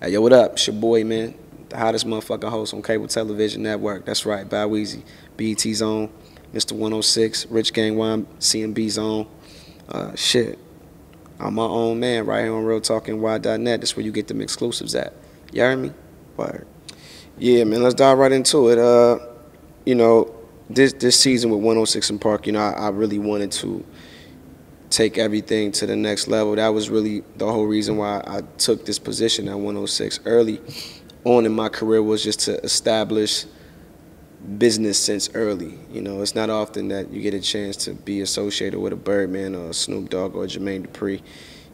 Hey, yo, what up? It's your boy, man. The hottest motherfucking host on cable television network. That's right, By Weezy. BET Zone, Mr. 106, Rich Gang One, CMB Zone. Shit. I'm my own man right here on Real Talking Y.net. That's where you get them exclusives at. You heard me? Word. Yeah, man, let's dive right into it. You know, this season with 106 in Park, I really wanted to take everything to the next level. That was really the whole reason why I took this position at 106 early on in my career, was just to establish business sense early. It's not often that you get a chance to be associated with a Birdman or a Snoop Dogg or a Jermaine Dupri.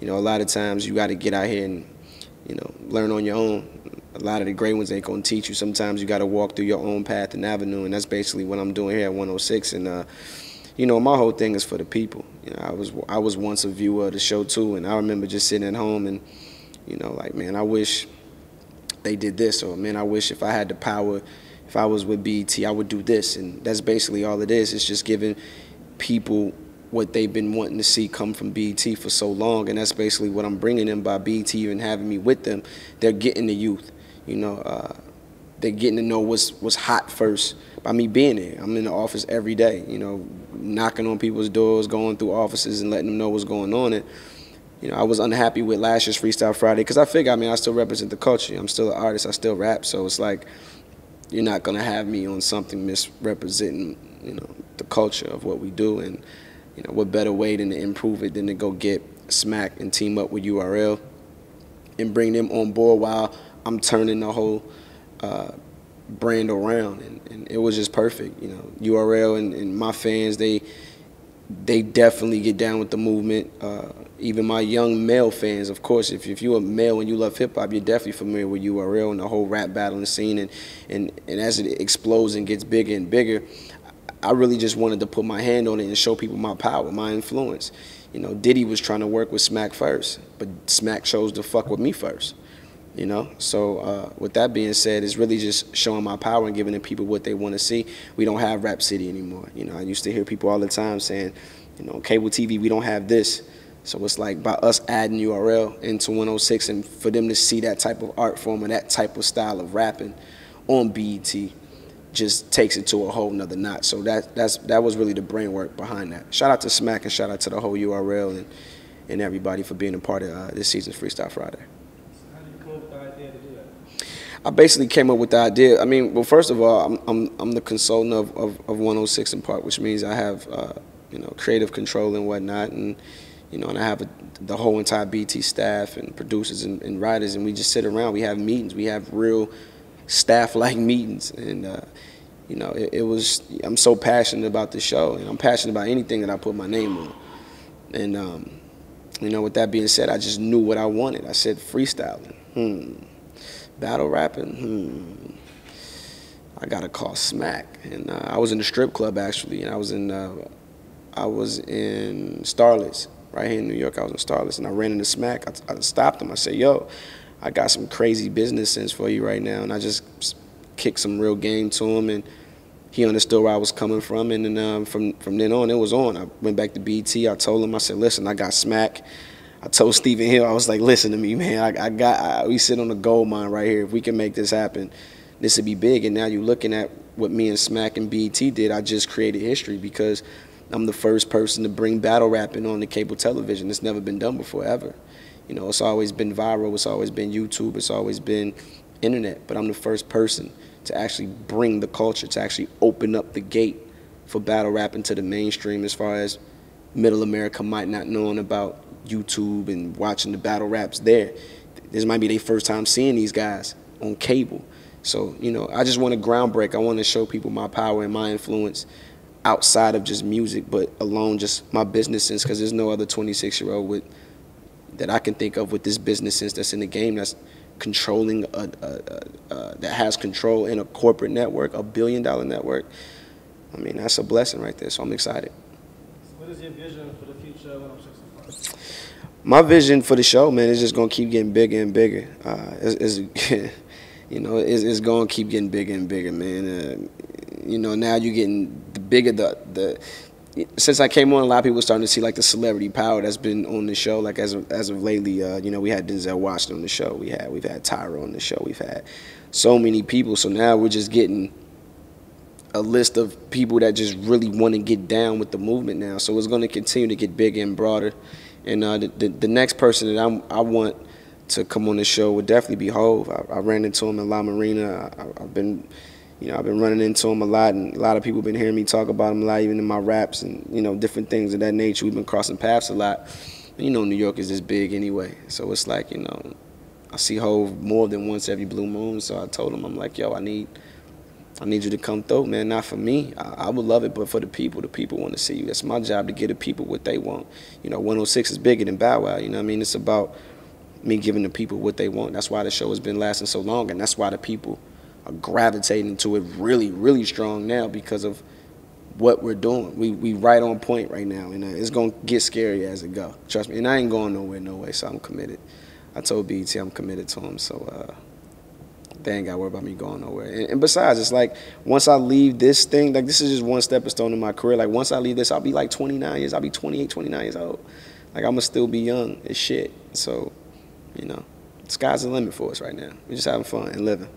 A lot of times you got to get out here and, learn on your own. A lot of the great ones ain't going to teach you. Sometimes you got to walk through your own path and avenue, and that's basically what I'm doing here at 106. And my whole thing is for the people. I was once a viewer of the show too, and I remember just sitting at home and, like, man, I wish they did this, or man, I wish if I had the power, if I was with BET, I would do this. And that's basically all it is. It's just giving people what they've been wanting to see come from BET for so long, and that's basically what I'm bringing them by BET even having me with them. They're getting the youth, they're getting to know what's hot first by me being there. I'm in the office every day, knocking on people's doors, going through offices and letting them know what's going on. And I was unhappy with last year's Freestyle Friday because I figure, I still represent the culture. I'm still an artist. I still rap. So it's like, you're not gonna have me on something misrepresenting, the culture of what we do. And what better way than to improve it than to go get Smack and team up with URL and bring them on board while I'm turning the whole brand around. And it was just perfect. URL and my fans, they definitely get down with the movement. Even my young male fans, of course, if you're a male and you love hip-hop, you're definitely familiar with URL and the whole rap battling scene. And as it explodes and gets bigger and bigger, I really just wanted to put my hand on it and show people my power, my influence. Diddy was trying to work with Smack first, but Smack chose to fuck with me first. So with that being said, it's really just showing my power and giving the people what they want to see. We don't have Rap City anymore. I used to hear people all the time saying, cable TV, we don't have this. So it's like by us adding URL into 106 and for them to see that type of art form and that type of style of rapping on BET just takes it to a whole nother notch. So that was really the brain work behind that. Shout out to Smack and shout out to the whole URL and everybody for being a part of this season's Freestyle Friday. I basically came up with the idea. Well, first of all, I'm the consultant of 106 in Park, which means I have creative control and whatnot, and and I have the whole entire BT staff and producers and writers, and we just sit around. We have meetings. We have real staff-like meetings, and it was. I'm so passionate about the show, and I'm passionate about anything that I put my name on, and with that being said, I just knew what I wanted. I said freestyling. Battle rapping, I gotta call Smack. And I was in the strip club actually, and I was in Starlets, right here in New York. I was in Starlets, and I ran into Smack. I stopped him. I said, "Yo, I got some crazy business sense for you right now," and I just kicked some real game to him, and he understood where I was coming from. And then from then on, it was on. I went back to BT. I told him, I said, "Listen, I got Smack." I told Stephen Hill, I was like, "Listen to me, man. We sit on a gold mine right here. If we can make this happen, this would be big." And now you're looking at what me and Smack and BET did. I just created history because I'm the first person to bring battle rapping on the cable television. It's never been done before, ever. It's always been viral. It's always been YouTube. It's always been internet. But I'm the first person to actually bring the culture, to actually open up the gate for battle rapping to the mainstream, as far as middle America might not knowing about YouTube and watching the battle raps there. This might be their first time seeing these guys on cable. So, I just want to groundbreak. I want to show people my power and my influence outside of just music, but alone just my business sense, because there's no other 26-year-old that I can think of with this business sense that's in the game, that's controlling, that has control in a corporate network, a billion-dollar network. That's a blessing right there, so I'm excited. What is your vision for the future of 106 in Park? My vision for the show, man, is just gonna keep getting bigger and bigger. It's gonna keep getting bigger and bigger, man. Now you're getting the bigger since I came on, a lot of people are starting to see like the celebrity power that's been on the show. Like as of lately, you know, we had Denzel Washington on the show. We've had Tyra on the show. We've had so many people. So now we're just getting a list of people that just really want to get down with the movement now. So it's going to continue to get bigger and broader. And the next person that I want to come on the show would definitely be Hov. I ran into him in La Marina. I've been running into him a lot, and a lot of people have been hearing me talk about him a lot, even in my raps and, you know, different things of that nature. We've been crossing paths a lot. And, you know, New York is this big anyway. So it's like, you know, I see Hov more than once every blue moon. So I told him, I'm like, yo, I need you to come through, man. Not for me. I would love it, but for the people want to see you. That's my job, to give the people what they want. You know, 106 is bigger than Bow Wow. You know what I mean? It's about me giving the people what they want. That's why the show has been lasting so long, and that's why the people are gravitating to it really, really strong now, because of what we're doing. We right on point right now, and it's gonna get scary as it go. Trust me. And I ain't going nowhere, no way. So I'm committed. I told BET I'm committed to him. So they ain't got to worry about me going nowhere. And besides, it's like, once I leave this thing, like, this is just one stepping stone in my career. Like, once I leave this, I'll be like 29 years. I'll be 28, 29 years old. Like, I'm gonna still be young as shit. So, you know, the sky's the limit for us right now. We're just having fun and living.